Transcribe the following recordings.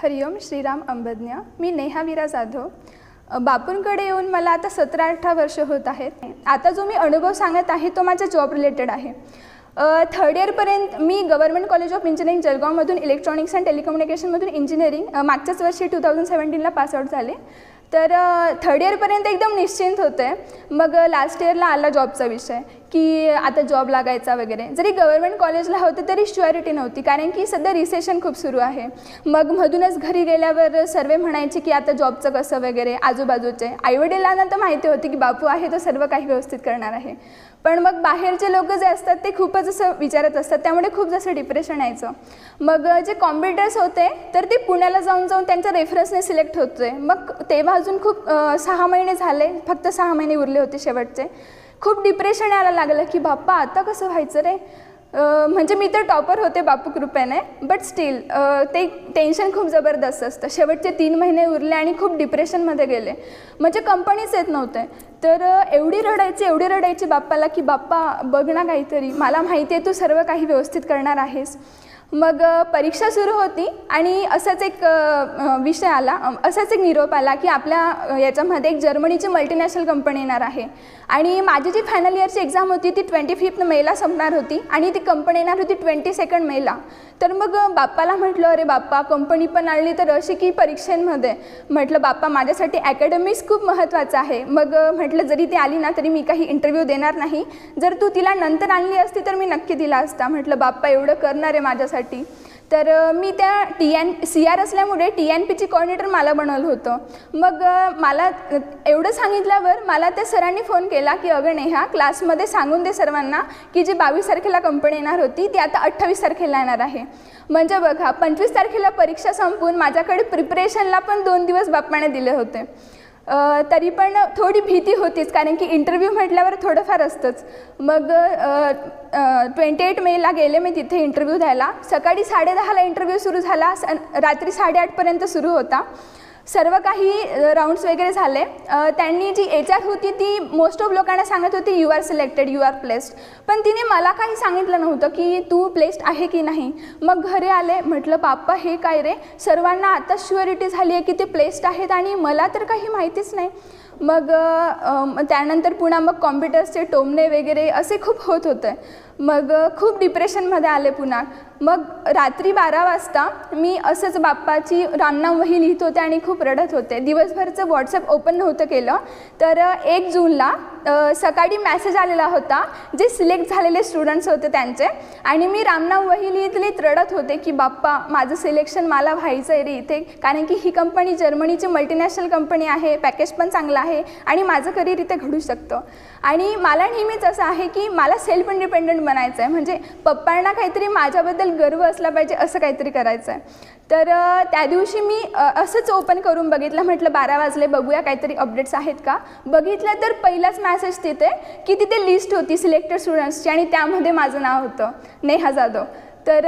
हरिओम श्रीराम अंबज्ञ। मी नेहा वीरा जाधव। बापूंकडे येऊन मला आता 17-18 वर्ष होत आहेत। आता जो मी अनुभव सांगत आहे तो माझ्या जॉब रिलेटेड आहे। थर्ड इयरपर्यंत मी गव्हर्नमेंट कॉलेज ऑफ इंजिनिअरिंग जळगावमधून इलेक्ट्रॉनिक्स अँड टेलिकम्युनिकेशनमधून इंजिनिअरिंग मागच्याच वर्षी 2017ला पासआउट झाले। तर थर्ड इयरपर्यंत एकदम निश्चिंत होते। मग लास्ट इयरला आला जॉबचा विषय की आता जॉब लागायचा वगैरे। जरी गव्हर्नमेंट कॉलेजला होते तरी श्युअरिटी नव्हती, कारण की सध्या रिसेशन खूप सुरू आहे। मग मधूनच घरी गेल्यावर सर्व म्हणायचे की आता जॉबचं कसं वगैरे। आजूबाजूचे आईवडिलांना तर माहिती होती की बापू आहे तो सर्व काही व्यवस्थित करणार आहे, पण मग बाहेरचे लोक जे असतात ते खूपच असं विचारत असतात, त्यामुळे खूप जास्त डिप्रेशन यायचं। मग जे कॉम्पिटिटर्स होते तर ते पुण्याला जाऊन त्यांच्या रेफरन्सने सिलेक्ट होते। मग तेव्हा अजून खूप 6 महिने झाले, फक्त 6 महिने उरले होते शेवटचे। खूप डिप्रेशन यायला लागलं की बाप्पा आता कसं व्हायचं रे। म्हणजे मी तर टॉपर होते बापू कृपेने, बट स्टील ते टेन्शन खूप जबरदस्त असतं। शेवटचे 3 महिने उरले आणि खूप डिप्रेशनमध्ये गेले, म्हणजे कंपनीच येत नव्हते। तर एवढी रडायची बाप्पाला की बाप्पा बघ ना काहीतरी, मला माहिती आहे तू सर्व काही व्यवस्थित करणार आहेस। मग परीक्षा सुरू होती आणि असाच एक विषय आला, असाच एक निरोप आला की आपल्या याच्यामध्ये एक जर्मनीची मल्टीनॅशनल कंपनी येणार आहे आणि माझी जी फायनल इयरची एक्झाम होती ती 25 मेला संपणार होती आणि ती कंपनी येणार होती 22 मेला। तर मग बाप्पाला म्हटलं अरे बाप्पा कंपनी पण आली तर अशी की परीक्षेमध्ये। म्हटलं बाप्पा माझ्यासाठी ॲकॅडमिक्स खूप महत्त्वाचं आहे। मग म्हटलं जरी ती आली ना तरी मी काही इंटरव्ह्यू देणार नाही, जर तू तिला नंतर आणली असती तर मी नक्की दिला असता। म्हटलं बाप्पा एवढं करणार आहे माझ्यासाठी। तर मी त्या CR असल्यामुळे TNPची कोऑर्डिनेटर मला बनवलं होतं। मग मला एवढं सांगितल्यावर मला त्या सरांनी फोन केला की अगं नेहा क्लासमध्ये सांगून दे सर्वांना की जी 22 तारखेला कंपनी येणार होती ती आता 28 तारखेला येणार आहे। म्हणजे बघा 25 तारखेला परीक्षा संपून माझ्याकडे प्रिपरेशनला पण 2 दिवस बाप्पाने दिले होते। तरी पण थोडी भीती होतीच, कारण की इंटरव्ह्यू म्हटल्यावर थोडंफार असतंच। मग 28 मेला गेले मी तिथे इंटरव्ह्यू द्यायला। सकाळी 10:30ला इंटरव्ह्यू सुरू झाला, रात्री 8:30पर्यंत सुरू होता। सर्व काही राऊंड्स वगैरे झाले। त्यांनी जी HR होती ती मोस्ट ऑफ लोकांना सांगत होती you are selected, you are placed, पण तिने मला काही सांगितलं नव्हतं की तू प्लेस्ड आहे की नाही। मग घरी आले, म्हटलं बाप्पा हे काय रे, सर्वांना आता श्युअरिटी झाली आहे की ते प्लेस्ड आहेत आणि मला तर काही माहितीच नाही। मग त्यानंतर पुन्हा मग कॉम्प्युटर्सचे टोमणे वगैरे असे खूप होत होते। मग खूप डिप्रेशनमध्ये आले पुन्हा। मग रात्री 12 वाजता मी असंच बाप्पाची रामनाम वही लिहित होते आणि खूप रडत होते। दिवसभरचं व्हॉट्सअप ओपन नव्हतं केलं। तर 1 जूनला सकाळी मॅसेज आलेला होता जे सिलेक्ट झालेले स्टुडंट्स होते त्यांचे, आणि मी रामनाम वही लिहित रडत होते की बाप्पा माझं सिलेक्शन मला व्हायचं आहे रे इथे, कारण की ही कंपनी जर्मनीची मल्टीनॅशनल कंपनी आहे, पॅकेज पण चांगलं आहे आणि माझं करिअर इथे घडू शकतं। आणि मला नेहमीच असं आहे की मला सेल्फ इंडिपेंडंट बनायचं आहे, म्हणजे पप्पांना काहीतरी माझ्याबद्दल गर्व असला पाहिजे असं काहीतरी करायचं आहे। तर त्या दिवशी मी असंच ओपन करून बघितलं, म्हटलं 12 वाजले बघूया काहीतरी अपडेट्स आहेत का। बघितलं तर पहिलाच मॅसेज तिथे की तिथे लिस्ट होती सिलेक्टेड स्टुडंट्सची आणि त्यामध्ये माझं नाव होतं, नेहा जाधव। तर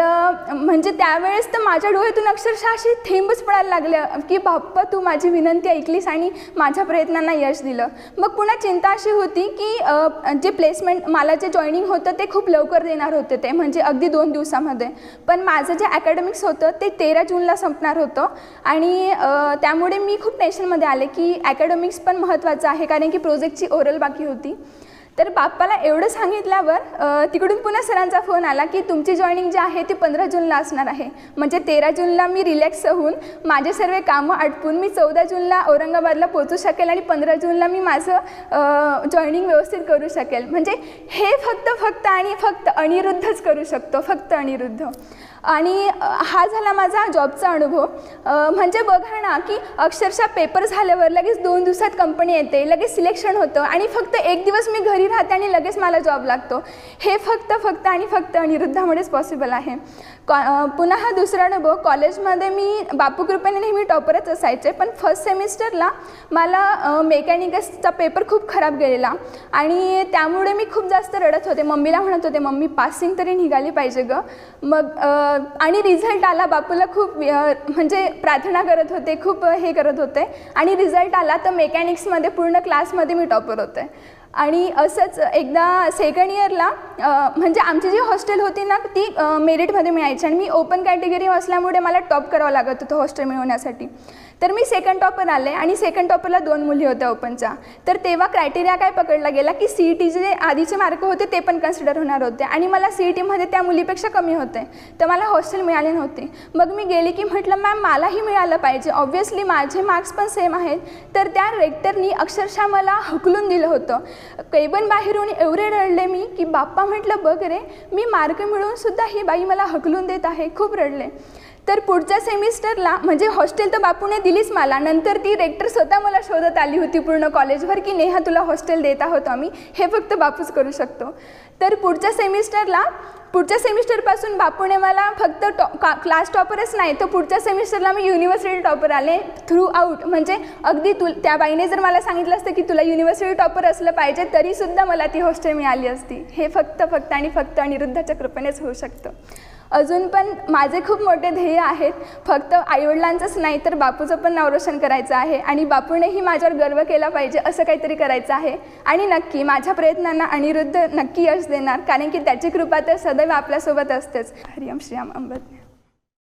म्हणजे त्यावेळेस तर माझ्या डोळ्यातून अक्षरशः अशी थेंबच पडायला लागले की बाप्पा तू माझी विनंती ऐकलीस आणि माझ्या प्रयत्नांना यश दिलं। मग पुन्हा चिंता अशी होती की जे प्लेसमेंट मला जे जॉईनिंग होतं ते खूप लवकर देणार होते, ते म्हणजे अगदी 2 दिवसामध्ये, पण माझं जे ॲकॅडमिक्स होतं ते 13 जूनला संपणार होतं। आणि त्यामुळे मी खूप टेन्शनमध्ये आले की ॲकॅडमिक्स पण महत्त्वाचं आहे, कारण की प्रोजेक्टची ओरल बाकी होती। तर बाप्पाला एवढं सांगितल्यावर तिकडून पुन्हा सरांचा फोन आला की तुमची जॉईनिंग जी आहे ती 15 जूनला असणार आहे। म्हणजे 13 जूनला मी रिलॅक्स होऊन माझे सर्व कामं आटपून मी 14 जूनला औरंगाबादला पोहोचू शकेल आणि 15 जूनला मी माझं जॉईनिंग व्यवस्थित करू शकेल। म्हणजे हे फक्त अनिरुद्धच करू शकतो, फक्त अनिरुद्ध। आणि हा झाला माझा जॉबचा अनुभव। म्हणजे बघा ना की अक्षरशः पेपर झाल्यावर लगेच 2 दिवसात कंपनी येते, लगेच सिलेक्शन होतं आणि फक्त 1 दिवस मी घरी राहते आणि लगेच मला जॉब लागतो। हे फक्त अनिरुद्धामुळेच पॉसिबल आहे। पुन्हा हा दुसरा अनुभव, कॉलेजमध्ये मी बापू कृपेने नेहमी टॉपरच असायचे, पण फर्स्ट सेमिस्टरला मला मेकॅनिक्सचा पेपर खूप खराब गेलेला आणि त्यामुळे मी खूप जास्त रडत होते। मम्मीला म्हणत होते मम्मी पासिंग तरी निघाली पाहिजे गं। मग आणि रिझल्ट आला, बापूला खूप म्हणजे प्रार्थना करत होते, खूप हे करत होते आणि रिझल्ट आला तर मेकॅनिक्समध्ये पूर्ण क्लासमध्ये मी टॉपर होते। आणि असंच एकदा सेकंड इयरला म्हणजे आमची जी हॉस्टेल होती ना ती मेरिटमध्ये मिळायची आणि मी ओपन कॅटेगरी असल्यामुळे मला टॉप करावं लागत होतं हॉस्टेल मिळवण्यासाठी. तर मी सेकंड टॉपर आले आणि सेकंड टॉपरला 2 मुली होत्या ओपनच्या. तर तेव्हा क्रायटेरिया काय पकडला गेला की CET जे आधीचे मार्क होते ते पण कन्सिडर होणार होते आणि मला CETमध्ये त्या मुलीपेक्षा कमी होते, तर मला हॉस्टेल मिळाले नव्हते. मग मी गेले की म्हटलं मॅम मलाही मिळालं पाहिजे, ऑब्व्हियसली माझे मार्क्स पण सेम आहेत. तर त्या रेक्टरनी अक्षरशः मला हकलून दिलं होतं. कैबन बाहेरून एवढे रडले मी की बाप्पा म्हटलं बघ रे, मी मार्क मिळवूनसुद्धा ही बाई मला हकलून देत आहे. खूप रडले. तर पुढच्या सेमिस्टरला म्हणजे हॉस्टेल तर बापूने दिलीच मला, नंतर ती रेक्टर स्वतः मला शोधत आली होती पूर्ण कॉलेजभर की नेहा तुला हॉस्टेल देत आहोत आम्ही, हे फक्त बापूच करू शकतो. तर पुढच्या सेमिस्टरपासून बापूने मला फक्त क्लास टॉपरच नाही तर पुढच्या सेमिस्टरला मी युनिव्हर्सिटी टॉपर आले थ्रू आऊट. म्हणजे अगदी त्या बाईने जर मला सांगितलं असतं की तुला युनिव्हर्सिटी टॉपर असलं पाहिजे तरीसुद्धा मला ती हॉस्टेल मिळाली असती. हे फक्त अनिरुद्धाच्या कृपेनेच होऊ शकतं. अजून पण माझे खूप मोठे ध्येय आहेत, फक्त आईवडिलांचंच नाही तर बापूचं पण नाव रोशन करायचं आहे आणि बापूनेही माझ्यावर गर्व केला पाहिजे असं काहीतरी करायचं आहे. आणि नक्की माझ्या प्रयत्नांना अनिरुद्ध नक्की यश देणार, कारण की त्याची कृपा तर सदैव आपल्यासोबत असतेच. हरिओम श्रीराम अंबद.